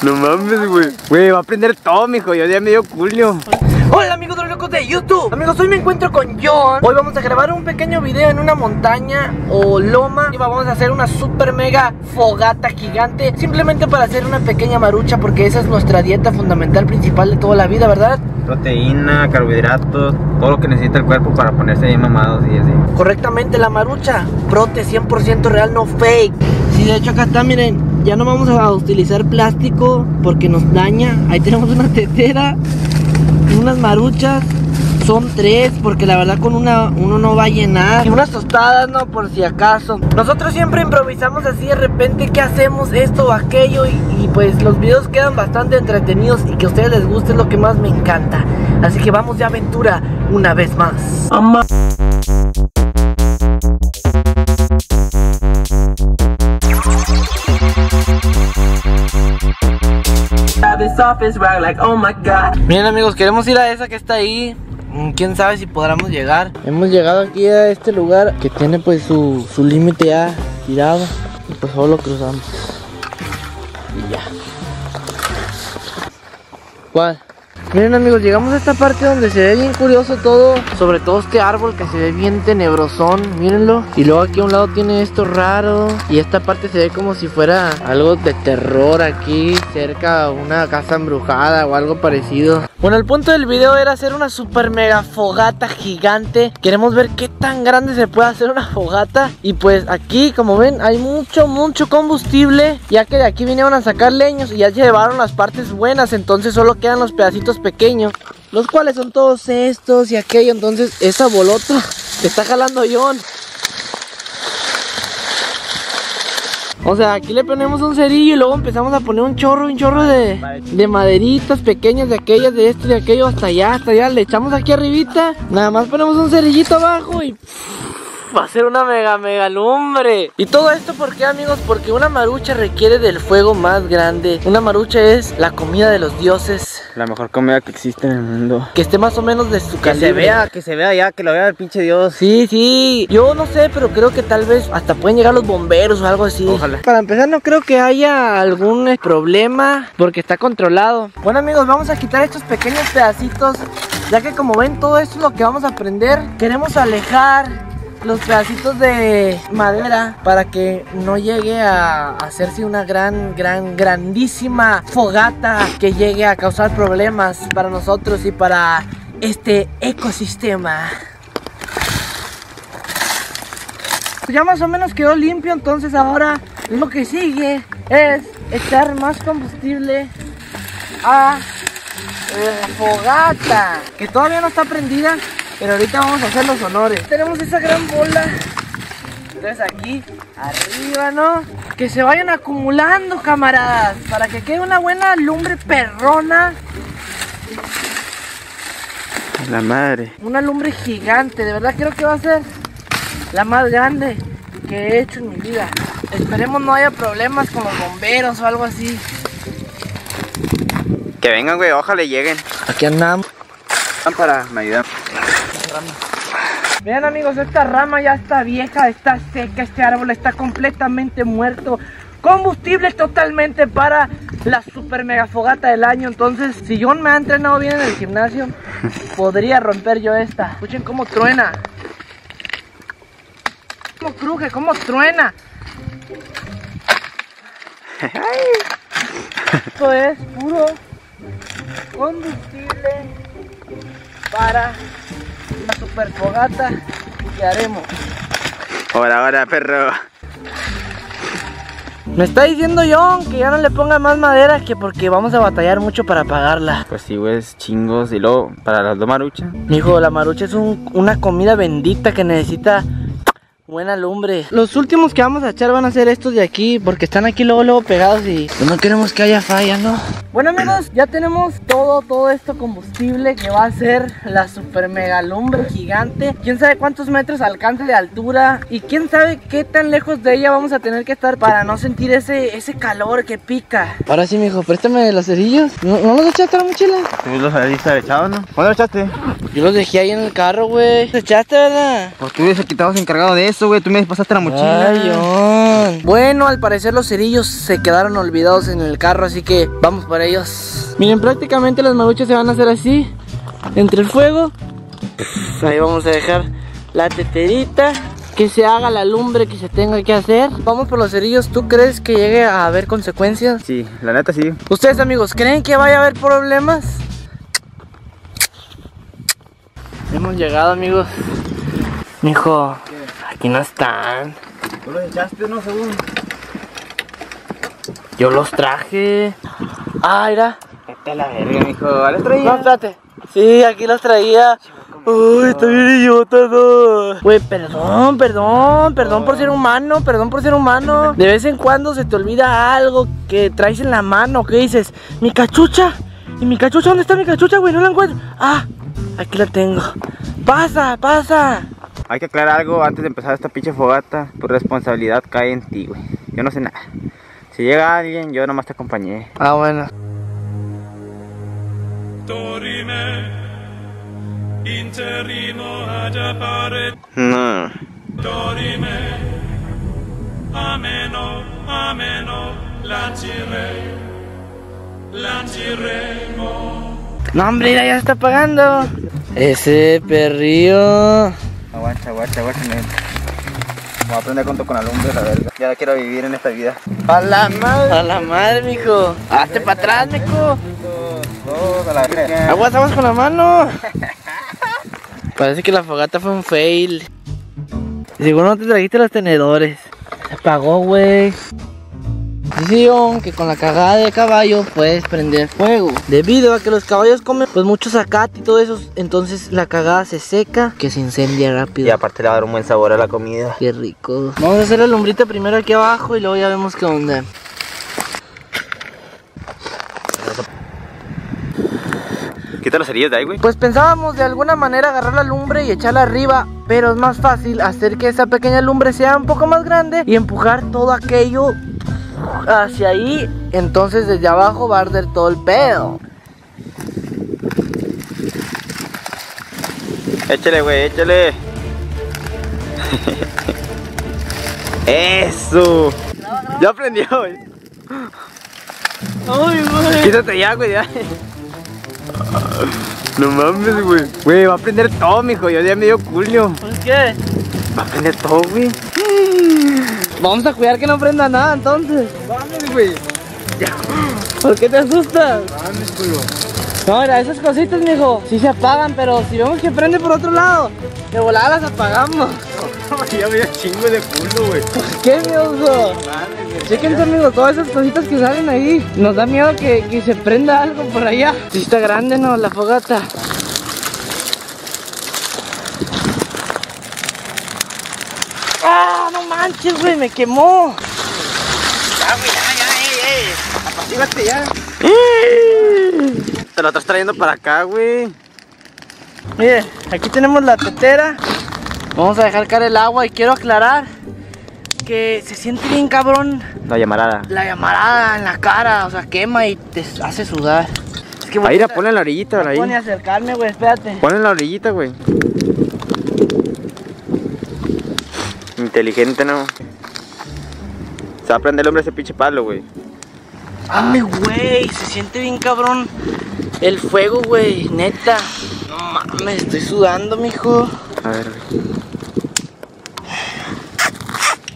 No mames, güey. Güey, va a prender todo, mijo. Yo ya me dio culio. Hola amigos de los locos de YouTube. Amigos, hoy me encuentro con John. Hoy vamos a grabar un pequeño video en una montaña o loma y vamos a hacer una super mega fogata gigante, simplemente para hacer una pequeña marucha, porque esa es nuestra dieta fundamental principal de toda la vida, ¿verdad? Proteína, carbohidratos, todo lo que necesita el cuerpo para ponerse bien mamados y así. Correctamente, la marucha, prote 100% real, no fake. Sí, de hecho acá está, miren. Ya no vamos a utilizar plástico porque nos daña. Ahí tenemos una tetera, unas maruchas. Son 3 porque la verdad con uno no va a llenar. Y unas tostadas, ¿no? Por si acaso. Nosotros siempre improvisamos así de repente que hacemos esto o aquello y pues los videos quedan bastante entretenidos y que a ustedes les guste es lo que más me encanta. Así que vamos de aventura una vez más. Miren amigos, queremos ir a esa que está ahí. Quién sabe si podamos llegar. Hemos llegado aquí a este lugar que tiene pues su límite ya tirado. Y pues solo cruzamos. Y ya. ¿Cuál? Miren amigos, llegamos a esta parte donde se ve bien curioso todo. Sobre todo este árbol que se ve bien tenebrosón. Mírenlo. Y luego aquí a un lado tiene esto raro. Y esta parte se ve como si fuera algo de terror aquí, cerca una casa embrujada o algo parecido. Bueno, el punto del video era hacer una super mega fogata gigante. Queremos ver qué tan grande se puede hacer una fogata. Y pues aquí, como ven, hay mucho combustible, ya que de aquí vinieron a sacar leños y ya llevaron las partes buenas. Entonces solo quedan los pedacitos pequeños, los cuales son todos estos y aquello. Entonces esa bolota que está jalando John. O sea, aquí le ponemos un cerillo y luego empezamos a poner un chorro de maderitas pequeñas, de aquellas, de esto, de aquello, hasta allá, le echamos aquí arribita. Nada más ponemos un cerillito abajo y va a ser una mega lumbre. Y todo esto, ¿por qué, amigos? Porque una marucha requiere del fuego más grande. Una marucha es la comida de los dioses, la mejor comida que existe en el mundo. que esté más o menos de su calibre. Que se vea ya, que lo vea el pinche Dios. Sí, yo no sé, pero creo que tal vez hasta pueden llegar los bomberos o algo así. Ojalá. Para empezar, no creo que haya algún problema porque está controlado. Bueno amigos, vamos a quitar estos pequeños pedacitos, ya que como ven, todo esto es lo que vamos a aprender. Queremos alejar los pedacitos de madera para que no llegue a hacerse una grandísima fogata que llegue a causar problemas para nosotros y para este ecosistema. Ya más o menos quedó limpio, entonces ahora lo que sigue es echar más combustible a la fogata, que todavía no está prendida, pero ahorita vamos a hacer los honores. Tenemos esa gran bola. Entonces aquí, arriba, ¿no? Que se vayan acumulando, camaradas, para que quede una buena lumbre perrona. La madre. Una lumbre gigante, de verdad creo que va a ser la más grande que he hecho en mi vida. Esperemos no haya problemas con los bomberos o algo así. Que vengan, güey, ojalá lleguen. Aquí andamos. Para me ayudan. Vean amigos, esta rama ya está vieja, está seca, este árbol está completamente muerto. Combustible totalmente para la super mega fogata del año. Entonces, si John me ha entrenado bien en el gimnasio, podría romper yo esta. Escuchen cómo truena, cómo cruje, cómo truena. Esto es puro combustible para la super fogata que haremos. Ahora, perro. Me está diciendo John que ya no le ponga más madera, que porque vamos a batallar mucho para apagarla. Pues sí, güey, es chingos. Y luego, para las dos maruchas. Mijo, la marucha es una comida bendita que necesita buena lumbre. Los últimos que vamos a echar van a ser estos de aquí, porque están aquí luego pegados y pues no queremos que haya falla, ¿no? Bueno amigos, ya tenemos todo esto combustible que va a ser la super mega lumbre gigante. Quién sabe cuántos metros alcance de altura y quién sabe qué tan lejos de ella vamos a tener que estar para no sentir ese calor que pica. Ahora sí, mijo, préstame los cerillos. ¿No los echaste a la mochila? Tú los habías echado, ¿no? ¿Cuándo los echaste? Yo los dejé ahí en el carro, güey. ¿Los echaste, verdad? Pues tú hubieses quitado encargado de eso, güey. Tú me pasaste la mochila. Ay, John. Bueno, al parecer los cerillos se quedaron olvidados en el carro, así que vamos por ellos. Miren, prácticamente las maruchas se van a hacer así, entre el fuego. Ahí vamos a dejar la teterita, que se haga la lumbre que se tenga que hacer. Vamos por los cerillos. ¿Tú crees que llegue a haber consecuencias? Sí, la neta sí. ¿Ustedes, amigos, creen que vaya a haber problemas? Hemos llegado, amigos. Mijo, aquí no están. ¿Tú los echaste, no, según? Yo los traje. Ah, mira. Vete a la verga, mijo. ¿Los traía? No, espérate. Sí, aquí los traía. Uy, está bien idiota, no. Güey, perdón por ser humano, De vez en cuando se te olvida algo que traes en la mano. ¿Qué dices? Mi cachucha. ¿Y mi cachucha? ¿Dónde está mi cachucha, güey? No la encuentro. Ah, aquí la tengo. Pasa. Hay que aclarar algo antes de empezar esta pinche fogata. Tu responsabilidad cae en ti, güey. Yo no sé nada. Si llega alguien, yo nomás te acompañé. Ah, bueno. Dorime, interrimo ad appare. No. Dorime, ameno, lanciremo. No, hombre, mira, ya está apagando. Ese perrillo. Aguanta, me voy a aprender junto con alumbre, la verga. Ya no quiero vivir en esta vida. A la madre, mijo. Hazte para atrás, mijo. Dos, a la verga. Aguas con la mano. Parece que la fogata fue un fail. Seguro no te trajiste los tenedores. Se apagó, güey. Decían que con la cagada de caballo puedes prender fuego. Debido a que los caballos comen pues mucho zacate y todo eso, entonces la cagada se seca, que se incendia rápido. Y aparte le va a dar un buen sabor a la comida. Qué rico. Vamos a hacer la lumbrita primero aquí abajo y luego ya vemos qué onda. Quita los cerillos de ahí, güey. Pues pensábamos de alguna manera agarrar la lumbre y echarla arriba, pero es más fácil hacer que esa pequeña lumbre sea un poco más grande y empujar todo aquello hacia ahí. Entonces desde abajo va a arder todo el pedo. Échale, güey, échale. Eso. Ya prendió, güey. Ay, güey. Quítate ya, güey, ya. No mames, güey. Güey, va a prender todo, mijo. Yo ya me dio culio. ¿Por qué? Va a prender todo, güey. Vamos a cuidar que no prenda nada entonces. Mames, güey. ¿Por qué te asustas? Mames, güey. No, mira, esas cositas, mijo, sí se apagan, pero si vemos que prende por otro lado, de volada las apagamos. Ya me dio chingo de culo, güey. ¿Qué miedo? Chéquense, amigos, todas esas cositas que salen ahí. Nos da miedo que se prenda algo por allá. Sí está grande, ¿no? La fogata. ¡Ah, no manches, güey! ¡Me quemó! Ya, güey, ya. Apacígate ya. Te lo estás trayendo para acá, güey. Miren, aquí tenemos la tetera. Vamos a dejar caer el agua y quiero aclarar que se siente bien cabrón La llamarada. la llamarada en la cara, o sea, quema y te hace sudar. Es que Ahí la ponle en la orillita, ahí. Pone a acercarme, güey, espérate. Ponle en la orillita, güey. Inteligente, ¿no? Se va a prender el hombre ese pinche palo, güey. Ame, güey, se siente bien cabrón el fuego, güey, neta. No mames, estoy sudando, mijo. A ver, güey.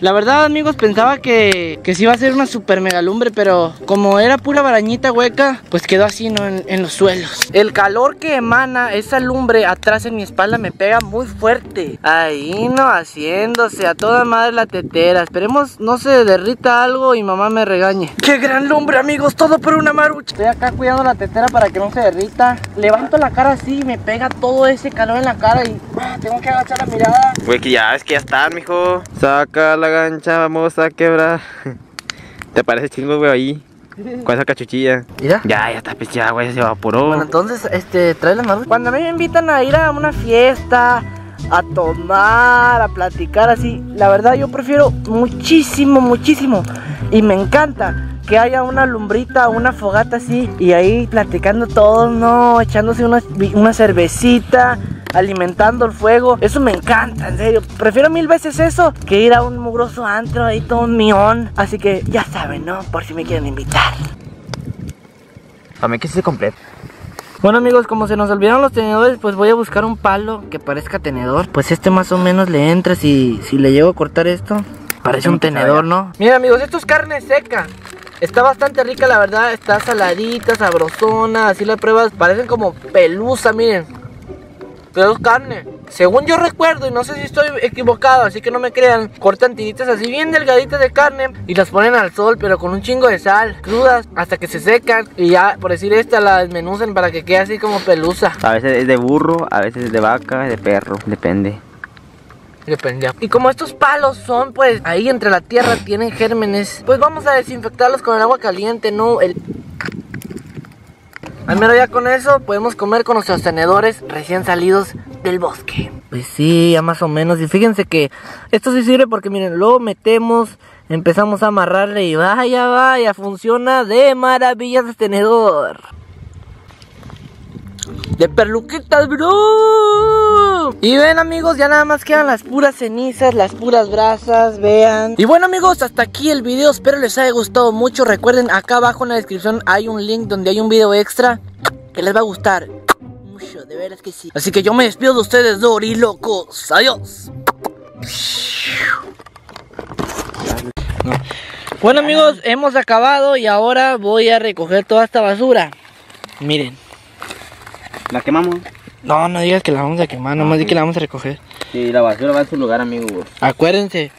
La verdad, amigos, pensaba que sí iba a ser una super mega lumbre, pero como era pura barañita hueca, pues quedó así, ¿no? En los suelos. El calor que emana esa lumbre atrás en mi espalda me pega muy fuerte. Ahí, ¿no? Haciéndose a toda madre la tetera. Esperemos no se derrita algo y mamá me regañe. ¡Qué gran lumbre, amigos! Todo por una marucha. Estoy acá cuidando la tetera para que no se derrita. Levanto la cara así y me pega todo ese calor en la cara y tengo que agachar la mirada. Güey, que ya están, mijo. Saca la gancha, vamos a quebrar. ¿Te parece chingo, güey, ahí? Con esa cachuchilla. Mira. Ya está pichada, güey, se evaporó. Bueno, entonces, trae las manos. Cuando a mí me invitan a ir a una fiesta, a tomar, a platicar así, la verdad yo prefiero muchísimo, muchísimo. Y me encanta que haya una lumbrita, una fogata así, y ahí platicando todos, ¿no? Echándose una cervecita, alimentando el fuego. Eso me encanta, en serio. Prefiero 1000 veces eso que ir a un mugroso antro ahí todo un mión. Así que ya saben, ¿no? Por si me quieren invitar. A mí que sí se completa. Bueno amigos, como se nos olvidaron los tenedores, pues voy a buscar un palo que parezca tenedor. Pues este más o menos le entra, si le llego a cortar esto, parece un tenedor, ¿no? Miren amigos, esto es carne seca. Está bastante rica, la verdad. Está saladita, sabrosona. Así la pruebas, parecen como pelusa, miren. Pero es carne. Según yo recuerdo, y no sé si estoy equivocado, así que no me crean, cortan tiritas así bien delgaditas de carne y las ponen al sol, pero con un chingo de sal, crudas, hasta que se secan. Y ya, por decir esta, la desmenuzan para que quede así como pelusa. A veces es de burro, a veces es de vaca, de perro, depende. Depende. Y como estos palos son, pues, ahí entre la tierra, tienen gérmenes, pues vamos a desinfectarlos con el agua caliente, ¿no? Al menos ya con eso podemos comer con nuestros tenedores recién salidos del bosque. Pues sí, ya más o menos. Y fíjense que esto sí sirve porque miren, lo metemos, empezamos a amarrarle y vaya, funciona de maravilla este tenedor. De perluquitas, bro. Y ven amigos, ya nada más quedan las puras cenizas, las puras brasas, vean. Y bueno amigos, hasta aquí el video, espero les haya gustado mucho. Recuerden, acá abajo en la descripción hay un link donde hay un video extra que les va a gustar mucho, de veras que sí. Así que yo me despido de ustedes, dorilocos. Adiós. Bueno amigos, hemos acabado y ahora voy a recoger toda esta basura. Miren. ¿La quemamos? No digas que la vamos a quemar, nomás di que la vamos a recoger. Sí, la basura va en su lugar, amigo. Acuérdense,